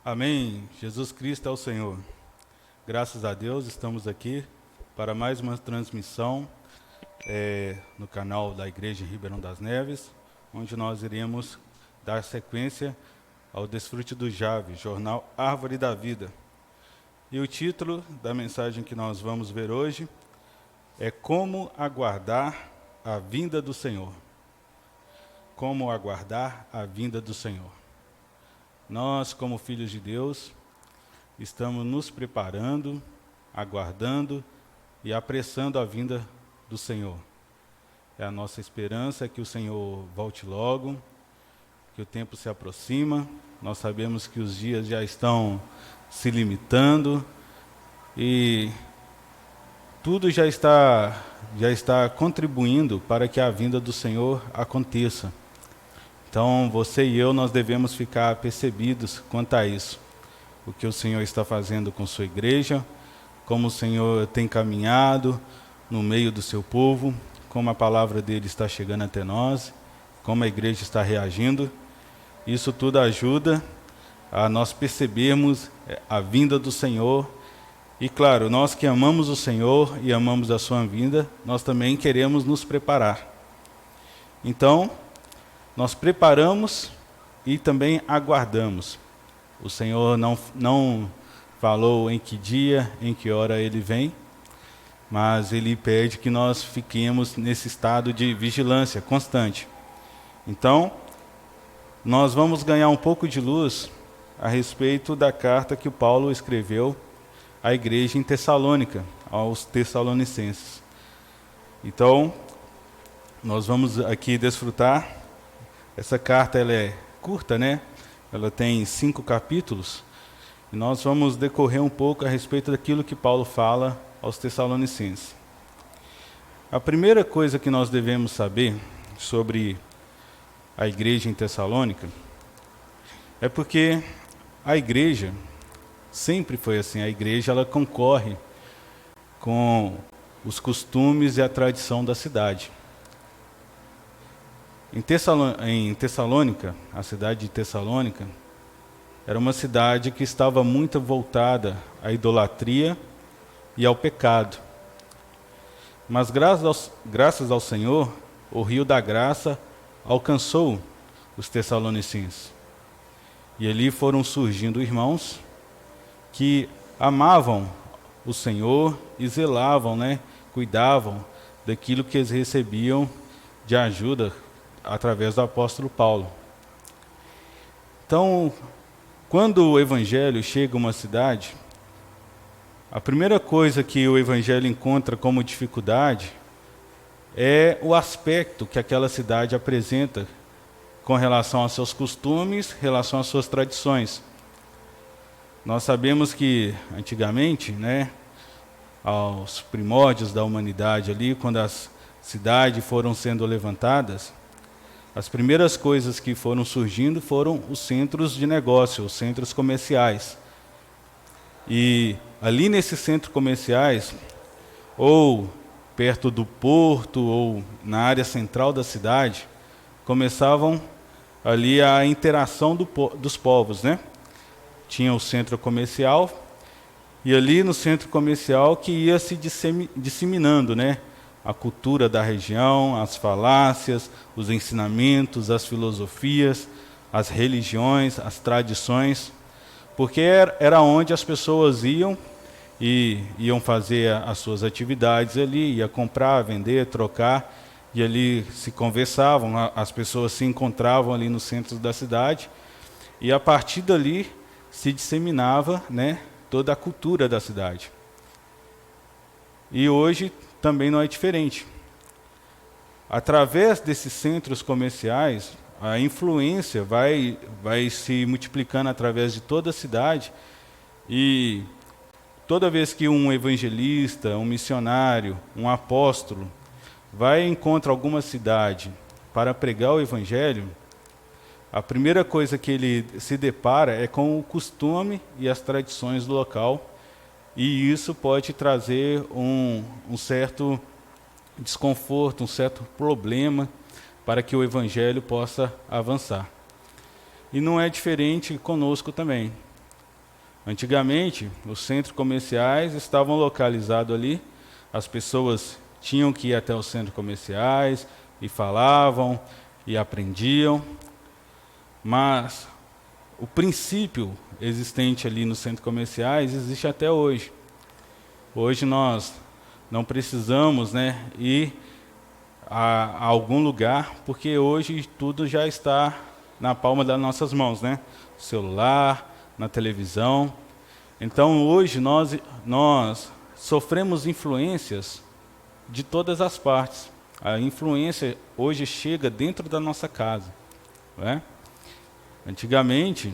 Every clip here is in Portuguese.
Amém. Jesus Cristo é o Senhor. Graças a Deus, estamos aqui para mais uma transmissão no canal da Igreja em Ribeirão das Neves, onde nós iremos dar sequência ao Desfrute do Jave, jornal Árvore da Vida. E o título da mensagem que nós vamos ver hoje é Como aguardar a vinda do Senhor. Como aguardar a vinda do Senhor. Nós, como filhos de Deus, estamos nos preparando, aguardando e apressando a vinda do Senhor. É a nossa esperança que o Senhor volte logo, que o tempo se aproxima. Nós sabemos que os dias já estão se limitando e tudo já está contribuindo para que a vinda do Senhor aconteça. Então, você e eu, nós devemos ficar apercebidos quanto a isso. O que o Senhor está fazendo com sua igreja, como o Senhor tem caminhado no meio do seu povo, como a palavra dele está chegando até nós, como a igreja está reagindo. Isso tudo ajuda a nós percebermos a vinda do Senhor. E claro, nós que amamos o Senhor e amamos a sua vinda, nós também queremos nos preparar. Então, nós preparamos e também aguardamos. O Senhor não falou em que dia, em que hora Ele vem, mas Ele pede que nós fiquemos nesse estado de vigilância constante. Então, nós vamos ganhar um pouco de luz a respeito da carta que o Paulo escreveu à igreja em Tessalônica, aos Tessalonicenses. Então, nós vamos aqui desfrutar. Essa carta ela é curta, né? Ela tem 5 capítulos. E nós vamos decorrer um pouco a respeito daquilo que Paulo fala aos Tessalonicenses. A primeira coisa que nós devemos saber sobre a igreja em Tessalônica é porque a igreja sempre foi assim. A igreja ela concorre com os costumes e a tradição da cidade. Em Tessalônica, a cidade de Tessalônica, era uma cidade que estava muito voltada à idolatria e ao pecado. Mas graças ao Senhor, o rio da graça alcançou os Tessalonicenses. E ali foram surgindo irmãos que amavam o Senhor e zelavam, cuidavam daquilo que eles recebiam de ajuda através do apóstolo Paulo. Então, quando o evangelho chega a uma cidade, a primeira coisa que o evangelho encontra como dificuldade é o aspecto que aquela cidade apresenta com relação aos seus costumes, em relação às suas tradições. Nós sabemos que antigamente, aos primórdios da humanidade ali, quando as cidades foram sendo levantadas, as primeiras coisas que foram surgindo foram os centros de negócio, os centros comerciais. E ali nesses centros comerciais, ou perto do porto, ou na área central da cidade, começavam ali a interação dos povos, Tinha o centro comercial, e ali no centro comercial que ia se disseminando, a cultura da região, as falácias, os ensinamentos, as filosofias, as religiões, as tradições, porque era onde as pessoas iam fazer as suas atividades ali, ia comprar, vender, trocar, e ali se conversavam, as pessoas se encontravam ali nos centros da cidade, e a partir dali se disseminava, toda a cultura da cidade. E hoje também não é diferente. Através desses centros comerciais, a influência vai se multiplicando através de toda a cidade, e toda vez que um evangelista, um missionário, um apóstolo vai encontrar alguma cidade para pregar o evangelho, a primeira coisa que ele se depara é com o costume e as tradições do local, e isso pode trazer um certo desconforto, um certo problema para que o evangelho possa avançar. E não é diferente conosco também. Antigamente, os centros comerciais estavam localizados ali, as pessoas tinham que ir até os centros comerciais e falavam e aprendiam, mas o princípio existente ali nos centros comerciais existe até hoje. Hoje nós não precisamos, ir a algum lugar, porque hoje tudo já está na palma das nossas mãos, celular, na televisão. Então hoje nós sofremos influências de todas as partes. A influência hoje chega dentro da nossa casa, Antigamente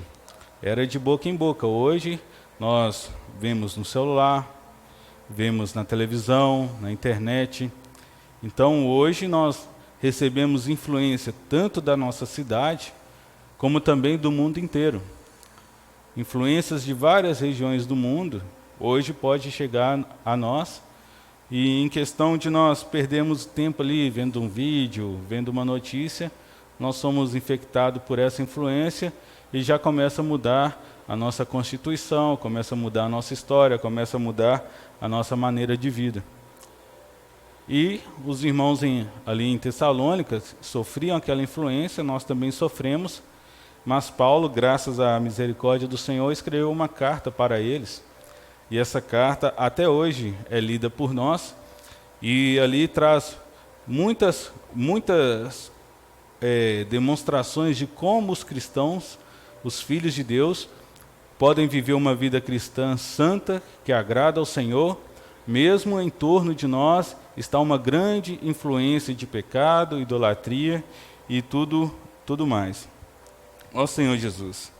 era de boca em boca. Hoje nós vemos no celular, vemos na televisão, na internet. Então hoje nós recebemos influência tanto da nossa cidade, como também do mundo inteiro. Influências de várias regiões do mundo hoje pode chegar a nós, e em questão de nós perdermos tempo ali vendo um vídeo, vendo uma notícia, nós somos infectados por essa influência e já começa a mudar a nossa constituição, começa a mudar a nossa história, começa a mudar a nossa maneira de vida. E os irmãos ali em Tessalônica sofriam aquela influência, nós também sofremos, mas Paulo, graças à misericórdia do Senhor, escreveu uma carta para eles, e essa carta até hoje é lida por nós, e ali traz muitas demonstrações de como os cristãos, os filhos de Deus, podem viver uma vida cristã santa, que agrada ao Senhor, mesmo em torno de nós está uma grande influência de pecado, idolatria e tudo mais. Ó Senhor Jesus.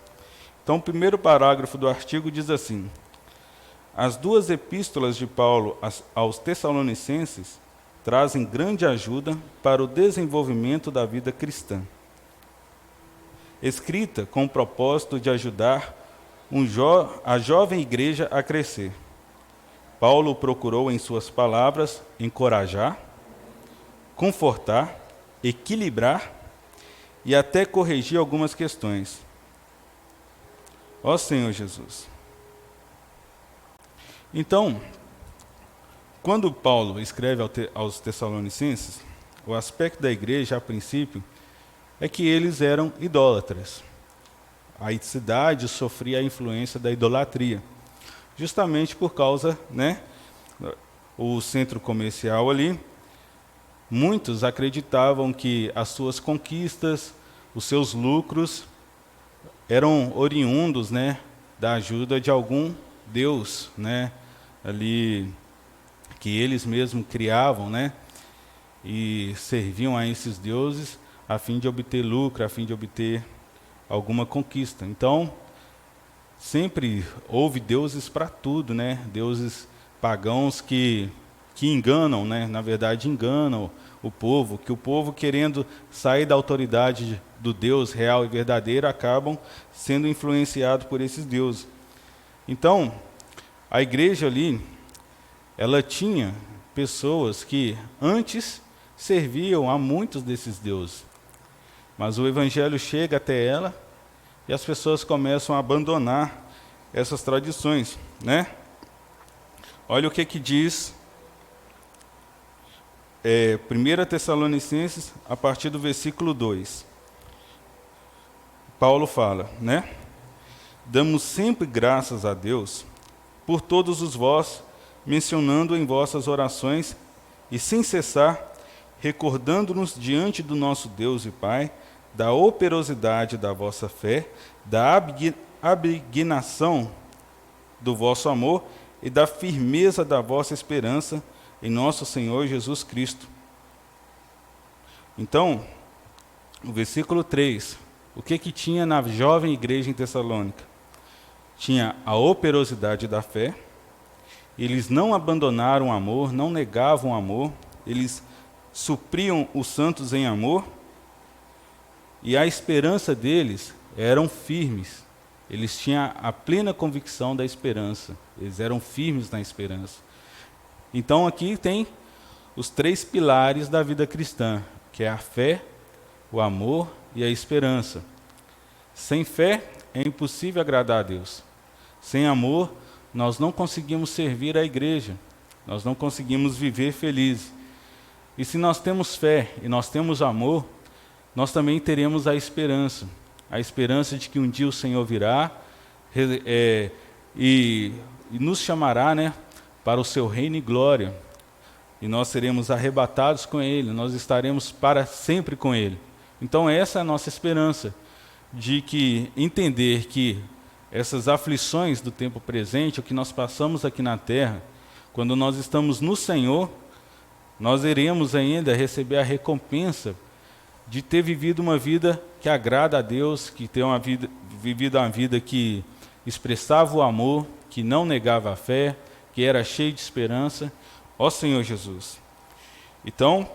Então, o primeiro parágrafo do artigo diz assim: as duas epístolas de Paulo aos Tessalonicenses trazem grande ajuda para o desenvolvimento da vida cristã. Escrita com o propósito de ajudar a jovem igreja a crescer. Paulo procurou em suas palavras encorajar, confortar, equilibrar e até corrigir algumas questões. Ó Senhor Jesus. Então, quando Paulo escreve aos Tessalonicenses, o aspecto da igreja, a princípio, é que eles eram idólatras. A cidade sofria a influência da idolatria, justamente por causa, o centro comercial ali, muitos acreditavam que as suas conquistas, os seus lucros, eram oriundos, da ajuda de algum Deus, ali que eles mesmos criavam, e serviam a esses deuses a fim de obter lucro, a fim de obter alguma conquista. Então, sempre houve deuses para tudo, deuses pagãos que enganam, na verdade enganam o povo, que o povo, querendo sair da autoridade do Deus real e verdadeiro, acabam sendo influenciados por esses deuses. Então, a igreja ali, ela tinha pessoas que antes serviam a muitos desses deuses, mas o evangelho chega até ela e as pessoas começam a abandonar essas tradições, Olha o que diz 1 Tessalonicenses, a partir do versículo 2. Paulo fala, damos sempre graças a Deus por todos os vós, mencionando em vossas orações e sem cessar, recordando-nos diante do nosso Deus e Pai, da operosidade da vossa fé, da abnegação do vosso amor e da firmeza da vossa esperança em nosso Senhor Jesus Cristo. Então, o versículo 3, o que tinha na jovem igreja em Tessalônica? Tinha a operosidade da fé, eles não abandonaram o amor, não negavam o amor, eles supriam os santos em amor, e a esperança deles eram firmes. Eles tinham a plena convicção da esperança. Eles eram firmes na esperança. Então aqui tem os 3 pilares da vida cristã, que é a fé, o amor e a esperança. Sem fé é impossível agradar a Deus. Sem amor, nós não conseguimos servir a igreja, nós não conseguimos viver felizes. E se nós temos fé e nós temos amor, nós também teremos a esperança de que um dia o Senhor virá e nos chamará, né, para o seu reino e glória. E nós seremos arrebatados com Ele, nós estaremos para sempre com Ele. Então essa é a nossa esperança, de que entender que essas aflições do tempo presente, o que nós passamos aqui na terra, quando nós estamos no Senhor, nós iremos ainda receber a recompensa de ter vivido uma vida que agrada a Deus, que ter vivido uma vida que expressava o amor, que não negava a fé, que era cheio de esperança. Ó Senhor Jesus. Então,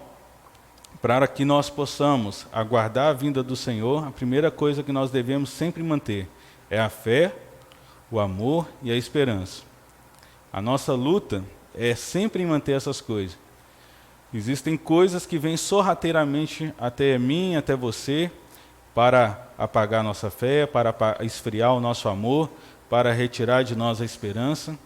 para que nós possamos aguardar a vinda do Senhor, a primeira coisa que nós devemos sempre manter é a fé, o amor e a esperança. A nossa luta é sempre em manter essas coisas. Existem coisas que vêm sorrateiramente até mim, até você, para apagar a nossa fé, para esfriar o nosso amor, para retirar de nós a esperança,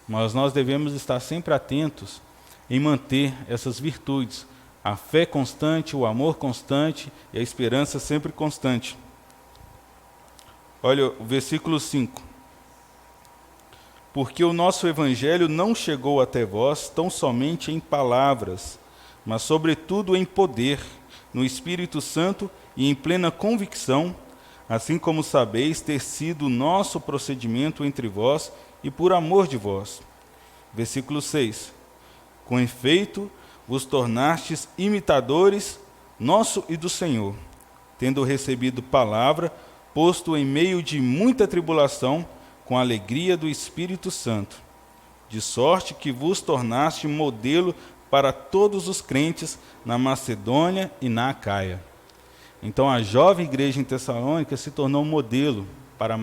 mas nós devemos estar sempre atentos em manter essas virtudes, a fé constante, o amor constante e a esperança sempre constante. Olha o versículo 5. Porque o nosso evangelho não chegou até vós tão somente em palavras, mas sobretudo em poder, no Espírito Santo e em plena convicção, assim como sabeis ter sido o nosso procedimento entre vós e por amor de vós. Versículo 6. Com efeito, vos tornastes imitadores nosso e do Senhor, tendo recebido palavra, posto em meio de muita tribulação, com a alegria do Espírito Santo, de sorte que vos tornaste modelo para todos os crentes na Macedônia e na Acaia. Então a jovem igreja em Tessalônica se tornou um modelo para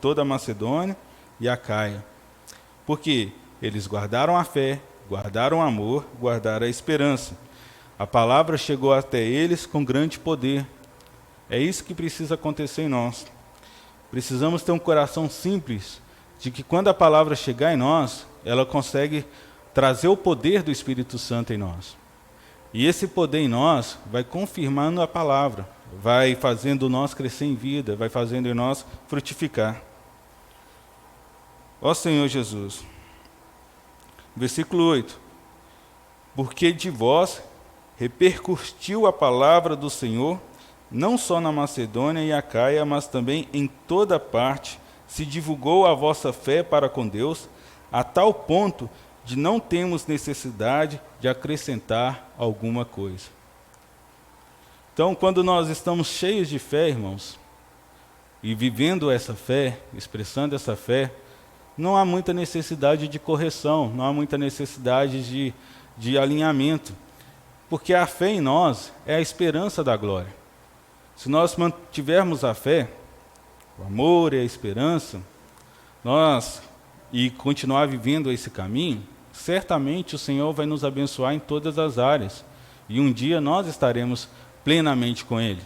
toda a Macedônia e a Acaia. Porque eles guardaram a fé, guardaram o amor, guardaram a esperança. A palavra chegou até eles com grande poder. É isso que precisa acontecer em nós. Precisamos ter um coração simples, de que quando a palavra chegar em nós, ela consegue trazer o poder do Espírito Santo em nós. E esse poder em nós vai confirmando a palavra, vai fazendo nós crescer em vida, vai fazendo em nós frutificar. Ó Senhor Jesus. Versículo 8. Porque de vós repercutiu a palavra do Senhor, não só na Macedônia e Acaia, mas também em toda parte, se divulgou a vossa fé para com Deus, a tal ponto de não termos necessidade de acrescentar alguma coisa. Então, quando nós estamos cheios de fé, irmãos, e vivendo essa fé, expressando essa fé, não há muita necessidade de correção, não há muita necessidade de alinhamento, porque a fé em nós é a esperança da glória. Se nós mantivermos a fé, o amor e a esperança, e continuar vivendo esse caminho, certamente o Senhor vai nos abençoar em todas as áreas, e um dia nós estaremos plenamente com Ele.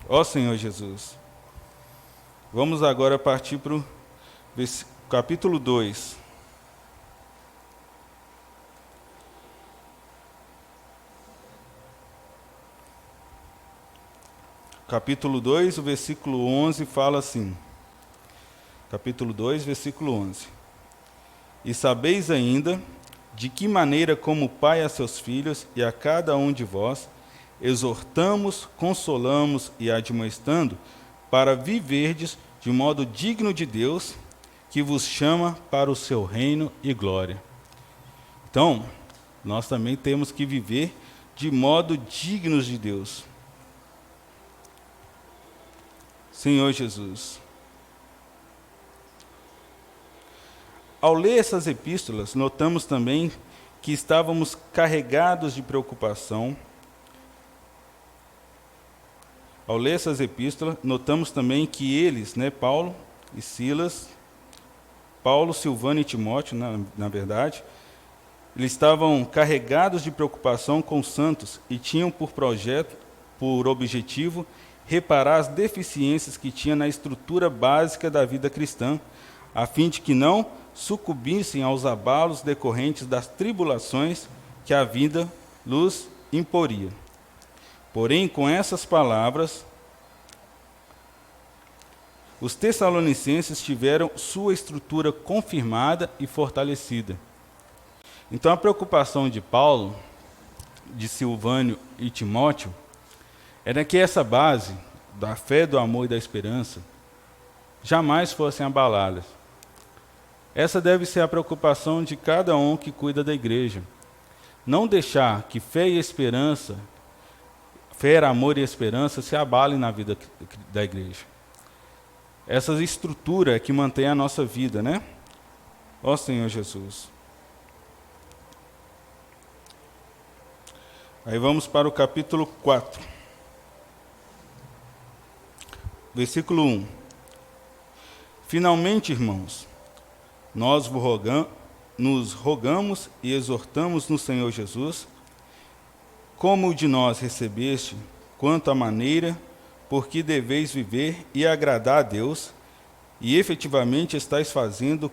Ó Senhor Jesus. Vamos agora partir para o capítulo 2. Capítulo 2, o versículo 11 fala assim. Capítulo 2, versículo 11. E sabeis ainda de que maneira, como pai a seus filhos e a cada um de vós, exortamos, consolamos e admoestando, para viverdes de modo digno de Deus, que vos chama para o seu reino e glória. Então, nós também temos que viver de modo dignos de Deus. Senhor Jesus. Ao ler essas epístolas, notamos também que estávamos carregados de preocupação. Ao ler essas epístolas, notamos também que eles, Paulo e Silas, Paulo, Silvano e Timóteo, na verdade, eles estavam carregados de preocupação com os santos e tinham por objetivo, reparar as deficiências que tinha na estrutura básica da vida cristã, a fim de que não sucumbissem aos abalos decorrentes das tribulações que a vida lhes imporia. Porém, com essas palavras, os tessalonicenses tiveram sua estrutura confirmada e fortalecida. Então, a preocupação de Paulo, de Silvânio e Timóteo, era que essa base da fé, do amor e da esperança jamais fossem abaladas. Essa deve ser a preocupação de cada um que cuida da igreja. Não deixar que fé e esperança, fé, amor e esperança se abalem na vida da igreja. Essa estrutura é que mantém a nossa vida, né? Ó Senhor Jesus. Aí vamos para o capítulo 4. Versículo 1. Finalmente, irmãos, nós nos rogamos e exortamos no Senhor Jesus, como de nós recebeste, quanto à maneira, por que deveis viver e agradar a Deus, e efetivamente estáis fazendo,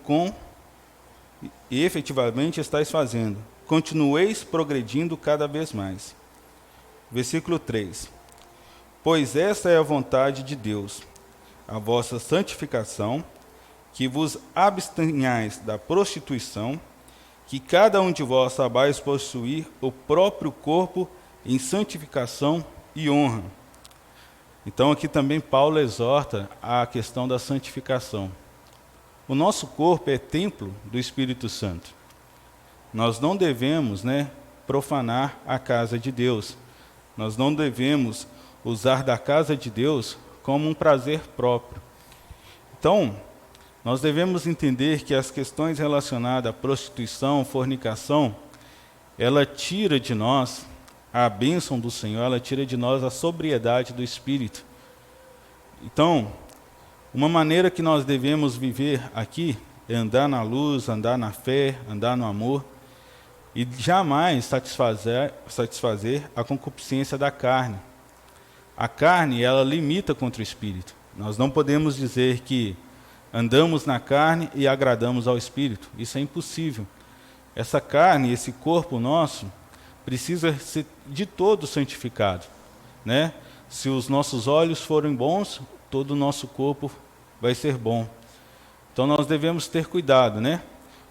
continueis progredindo cada vez mais. Versículo 3. Pois esta é a vontade de Deus, a vossa santificação, que vos abstenhais da prostituição, que cada um de vós saibais possuir o próprio corpo em santificação e honra. Então aqui também Paulo exorta a questão da santificação. O nosso corpo é templo do Espírito Santo. Nós não devemos, profanar a casa de Deus. Nós não devemos usar da casa de Deus como um prazer próprio. Então, nós devemos entender que as questões relacionadas à prostituição, fornicação, ela tira de nós a bênção do Senhor, ela tira de nós a sobriedade do Espírito. Então, uma maneira que nós devemos viver aqui é andar na luz, andar na fé, andar no amor, e jamais satisfazer a concupiscência da carne. A carne, ela limita contra o Espírito. Nós não podemos dizer que andamos na carne e agradamos ao Espírito. Isso é impossível. Essa carne, esse corpo nosso, precisa ser de todo santificado, Se os nossos olhos forem bons, todo o nosso corpo vai ser bom. Então nós devemos ter cuidado,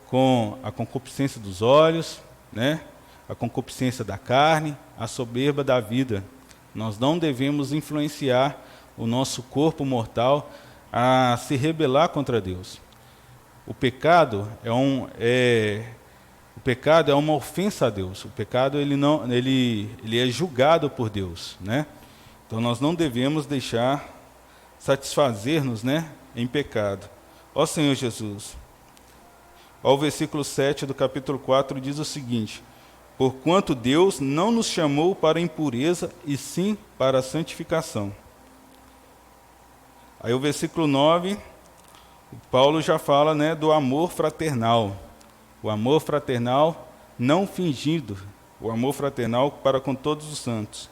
com a concupiscência dos olhos, a concupiscência da carne, a soberba da vida. Nós não devemos influenciar o nosso corpo mortal a se rebelar contra Deus. O pecado é uma ofensa a Deus. O pecado ele é julgado por Deus, Então nós não devemos deixar satisfazer-nos, em pecado. Ó Senhor Jesus. Ó, o versículo 7 do capítulo 4 diz o seguinte: porquanto Deus não nos chamou para a impureza, e sim para a santificação. Aí o versículo 9, Paulo já fala, do amor fraternal. O amor fraternal não fingido, o amor fraternal para com todos os santos.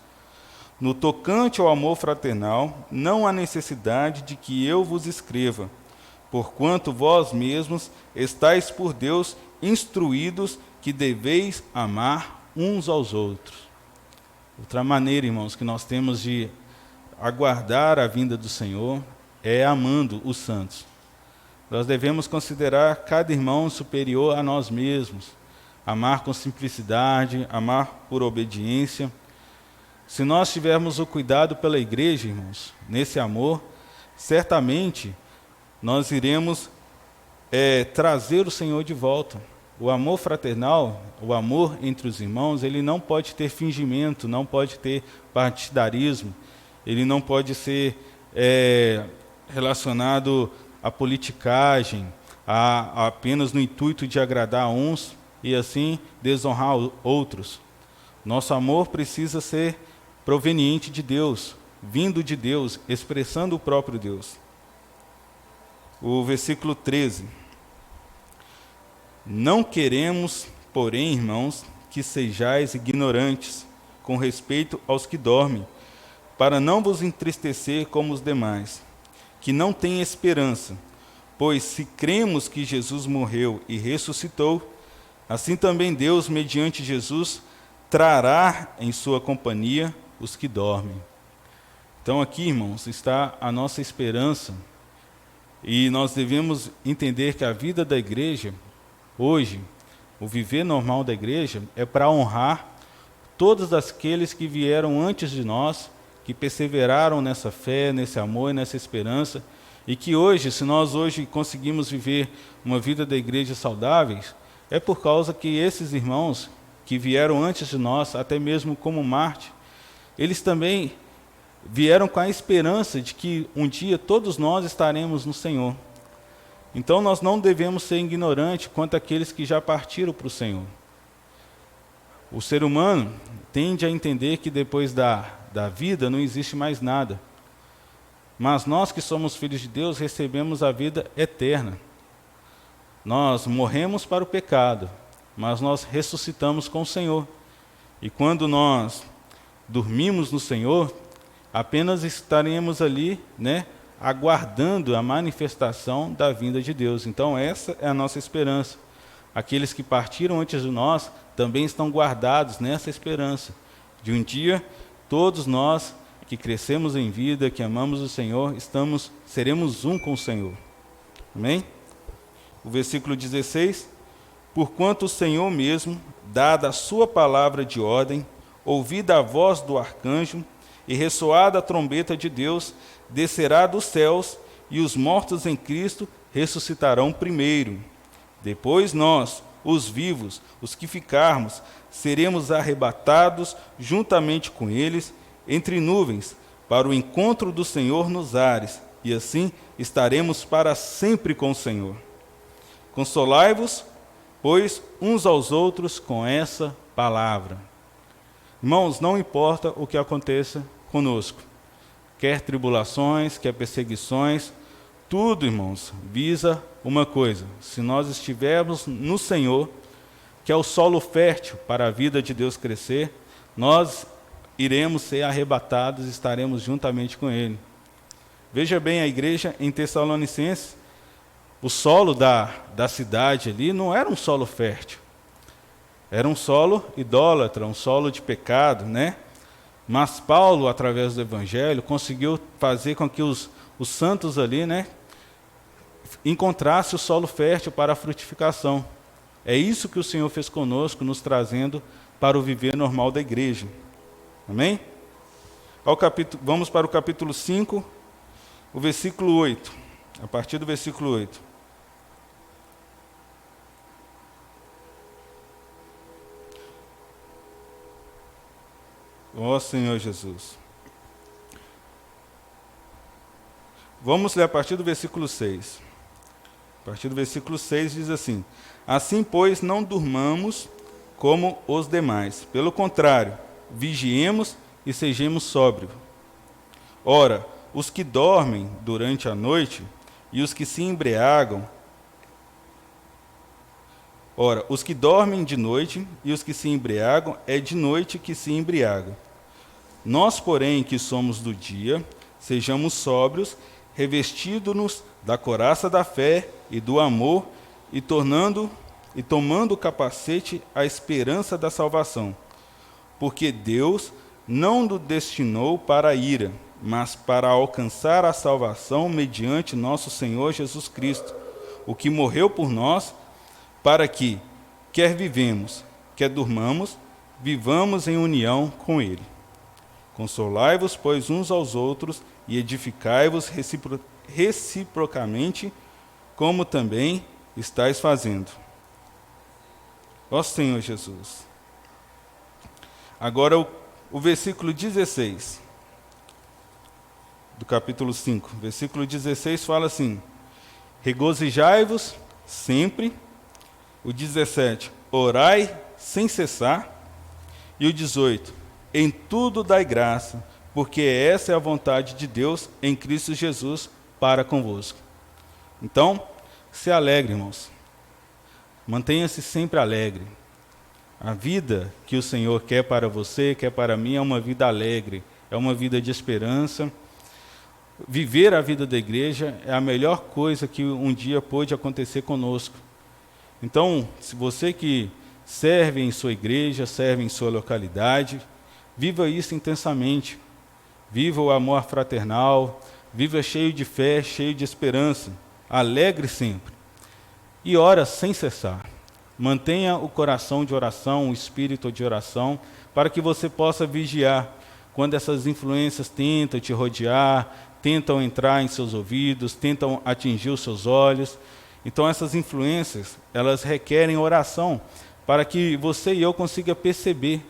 No tocante ao amor fraternal, não há necessidade de que eu vos escreva, porquanto vós mesmos estáis por Deus instruídos que deveis amar uns aos outros. Outra maneira, irmãos, que nós temos de aguardar a vinda do Senhor é amando os santos. Nós devemos considerar cada irmão superior a nós mesmos, amar com simplicidade, amar por obediência. Se nós tivermos o cuidado pela igreja, irmãos, nesse amor, certamente nós iremos trazer o Senhor de volta. O amor fraternal, o amor entre os irmãos, ele não pode ter fingimento, não pode ter partidarismo, ele não pode ser relacionado à politicagem, apenas no intuito de agradar uns e assim desonrar outros. Nosso amor precisa ser proveniente de Deus, vindo de Deus, expressando o próprio Deus. O versículo 13. Não queremos, porém, irmãos, que sejais ignorantes com respeito aos que dormem, para não vos entristecer como os demais, que não têm esperança. Pois se cremos que Jesus morreu e ressuscitou, assim também Deus, mediante Jesus, trará em sua companhia os que dormem. Então aqui, irmãos, está a nossa esperança. E nós devemos entender que a vida da igreja, hoje, o viver normal da igreja, é para honrar todos aqueles que vieram antes de nós, que perseveraram nessa fé, nesse amor e nessa esperança, e que hoje, se nós hoje conseguimos viver uma vida da igreja saudáveis, é por causa que esses irmãos que vieram antes de nós, até mesmo como Marte, eles também vieram com a esperança de que um dia todos nós estaremos no Senhor. Então nós não devemos ser ignorantes quanto àqueles que já partiram para o Senhor. O ser humano tende a entender que depois da vida não existe mais nada. Mas nós que somos filhos de Deus recebemos a vida eterna. Nós morremos para o pecado, mas nós ressuscitamos com o Senhor. E quando nós dormimos no Senhor, apenas estaremos ali, aguardando a manifestação da vinda de Deus. Então essa é a nossa esperança. Aqueles que partiram antes de nós também estão guardados nessa esperança, de um dia todos nós que crescemos em vida, que amamos o Senhor, seremos um com o Senhor. Amém? O versículo 16: porquanto o Senhor mesmo, dada a sua palavra de ordem, ouvida a voz do arcanjo, e ressoada a trombeta de Deus, descerá dos céus, e os mortos em Cristo ressuscitarão primeiro. Depois nós, os vivos, os que ficarmos, seremos arrebatados juntamente com eles, entre nuvens, para o encontro do Senhor nos ares, e assim estaremos para sempre com o Senhor. Consolai-vos, pois, uns aos outros com essa palavra. Irmãos, não importa o que aconteça conosco, quer tribulações, quer perseguições, tudo, irmãos, visa uma coisa: se nós estivermos no Senhor, que é o solo fértil para a vida de Deus crescer, nós iremos ser arrebatados e estaremos juntamente com Ele. Veja bem, a igreja em Tessalonicenses, o solo da cidade ali não era um solo fértil, era um solo idólatra, um solo de pecado, Mas Paulo, através do Evangelho, conseguiu fazer com que os santos ali, encontrassem o solo fértil para a frutificação. É isso que o Senhor fez conosco, nos trazendo para o viver normal da igreja. Amém? Vamos para o capítulo 5, o versículo 8. A partir do versículo 8. Ó Senhor Jesus. Vamos ler a partir do versículo 6. A partir do versículo 6 diz assim: assim, pois, não durmamos como os demais. Pelo contrário, vigiemos e sejamos sóbrios. Ora, os que dormem durante a noite e os que se embriagam. Ora, os que dormem de noite e os que se embriagam, é de noite que se embriagam. Nós, porém, que somos do dia, sejamos sóbrios, revestidos-nos da couraça da fé e do amor, e tomando o capacete a esperança da salvação. Porque Deus não nos destinou para a ira, mas para alcançar a salvação mediante nosso Senhor Jesus Cristo, o que morreu por nós, para que, quer vivemos, quer durmamos, vivamos em união com Ele. Consolai-vos, pois, uns aos outros, e edificai-vos reciprocamente, como também estáis fazendo. Ó Senhor Jesus. Agora o versículo 16, do capítulo 5. Versículo 16 fala assim: regozijai-vos sempre. O 17, orai sem cessar. E o 18, em tudo dai graça, porque essa é a vontade de Deus em Cristo Jesus para convosco. Então, se alegre, irmãos. Mantenha-se sempre alegre. A vida que o Senhor quer para você, quer para mim, é uma vida alegre, é uma vida de esperança. viver a vida da igreja é a melhor coisa que um dia pôde acontecer conosco. Então, se você que serve em sua igreja, serve em sua localidade, viva isso intensamente. Viva o amor fraternal, viva cheio de fé, cheio de esperança, alegre sempre. E ora sem cessar. Mantenha o coração de oração, o espírito de oração, para que você possa vigiar quando essas influências tentam te rodear, tentam entrar em seus ouvidos, tentam atingir os seus olhos. Então essas influências, elas requerem oração, para que você e eu consiga perceber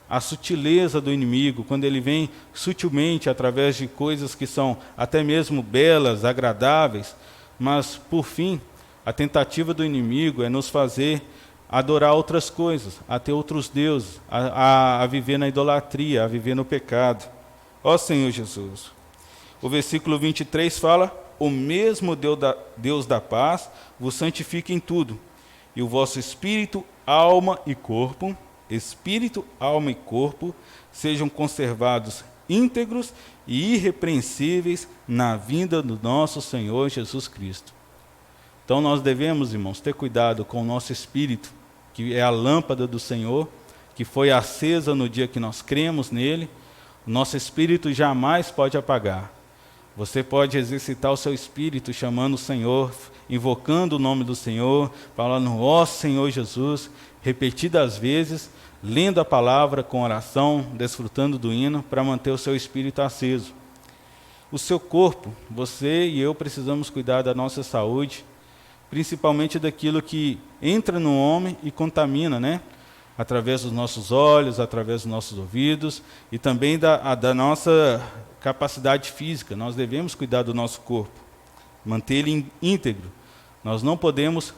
a sutileza do inimigo, quando ele vem sutilmente através de coisas que são até mesmo belas, agradáveis, mas, por fim, a tentativa do inimigo é nos fazer adorar outras coisas, a ter outros deuses, a viver na idolatria, a viver no pecado. Ó Senhor Jesus! O versículo 23 fala: o mesmo Deus da paz vos santifique em tudo, e o vosso espírito, alma e corpo, sejam conservados íntegros e irrepreensíveis na vinda do nosso Senhor Jesus Cristo. Então nós devemos, irmãos, ter cuidado com o nosso espírito, que é a lâmpada do Senhor, que foi acesa no dia que nós cremos nele. O nosso espírito jamais pode apagar. Você pode exercitar o seu espírito chamando o Senhor, invocando o nome do Senhor, falando: ó Senhor Jesus, repetidas vezes, lendo a palavra com oração, desfrutando do hino, para manter o seu espírito aceso. O seu corpo, você e eu precisamos cuidar da nossa saúde, principalmente daquilo que entra no homem e contamina, né? Através dos nossos olhos, através dos nossos ouvidos, e também da nossa capacidade física. Nós devemos cuidar do nosso corpo, manter ele íntegro. Nós não podemos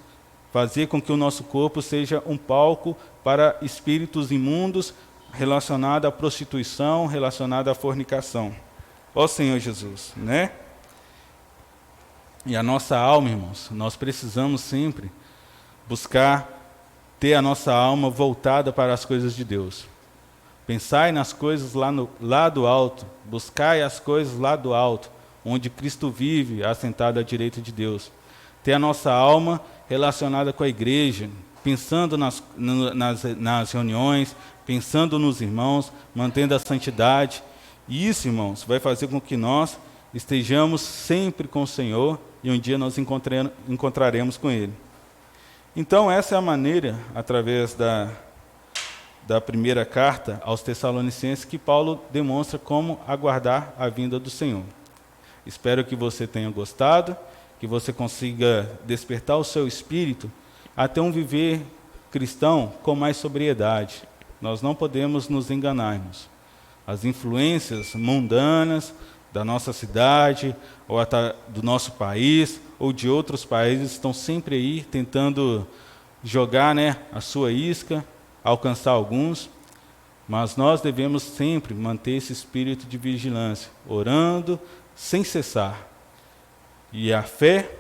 fazer com que o nosso corpo seja um palco para espíritos imundos relacionados à prostituição, relacionados à fornicação. Ó Senhor Jesus, né? E a nossa alma, irmãos, nós precisamos sempre buscar ter a nossa alma voltada para as coisas de Deus. Pensai nas coisas lá do alto, buscai as coisas lá do alto, onde Cristo vive, assentado à direita de Deus. Ter a nossa alma relacionada com a igreja, pensando nas reuniões, pensando nos irmãos, mantendo a santidade. E isso, irmãos, vai fazer com que nós estejamos sempre com o Senhor e um dia nós encontraremos com Ele. Então, essa é a maneira, através da primeira carta aos Tessalonicenses, que Paulo demonstra como aguardar a vinda do Senhor. Espero que você tenha gostado, que você consiga despertar o seu espírito até um viver cristão com mais sobriedade. Nós não podemos nos enganarmos. As influências mundanas da nossa cidade, ou até do nosso país, ou de outros países, estão sempre aí tentando jogar, né, a sua isca, alcançar alguns, mas nós devemos sempre manter esse espírito de vigilância, orando sem cessar. E a fé,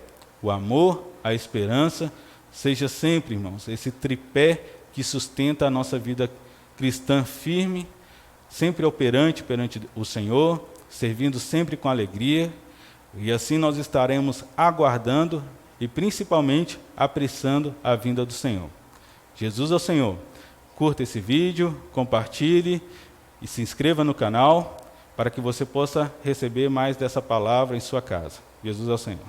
o amor, a esperança, seja sempre, irmãos, esse tripé que sustenta a nossa vida cristã firme, sempre operante perante o Senhor, servindo sempre com alegria, e assim nós estaremos aguardando e principalmente apressando a vinda do Senhor. Jesus é o Senhor. Curta esse vídeo, compartilhe e se inscreva no canal para que você possa receber mais dessa palavra em sua casa. Jesus é o Senhor.